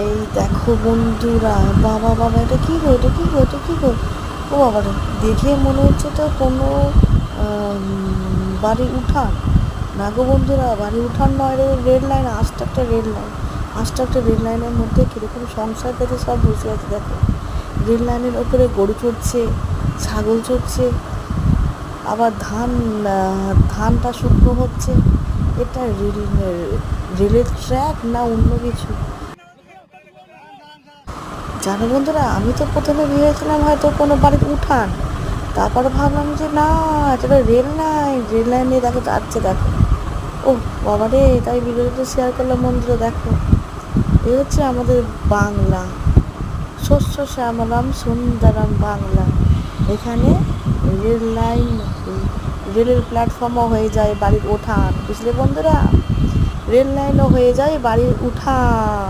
এই দেখো বন্ধুরা, বাবা বাবা, এটা কি গো, এটা কি গো, এটা কি গো, ও বাবা রে, দেখে মনে হচ্ছে তো কোনো বাড়ির উঠান। না গো বন্ধুরা, বাড়ির উঠান নয় রে, রেল লাইন, আস্ত একটা রেল লাইন। আস্ত একটা রেল লাইনের মধ্যে কীরকম সংসার পেতে সব বসে আছে দেখো। রেল লাইনের ওপরে গরু চড়ছে, ছাগল চড়ছে, আবার ধানটা শুকনো হচ্ছে। এটা রেলের ট্র্যাক না অন্য কিছু? জানো বন্ধুরা, আমি তো প্রথমে ভেবেছিলাম হয়তো কোনো বাড়ির উঠান, তারপরে ভাবলাম যে না, এটা রেল লাইন, রেল লাইনে দেখো যাচ্ছে দেখো। ও বাবা রে, তাই ভিডিওটা শেয়ার করলাম বন্ধুরা, দেখো এ হচ্ছে আমাদের বাংলা, শস্য শ্যামলাম সুন্দরম বাংলা। এখানে রেল লাইন, রেলের প্ল্যাটফর্মও হয়ে যায় বাড়ির উঠান, বুঝলে বন্ধুরা, রেল লাইনও হয়ে যায় বাড়ির উঠান।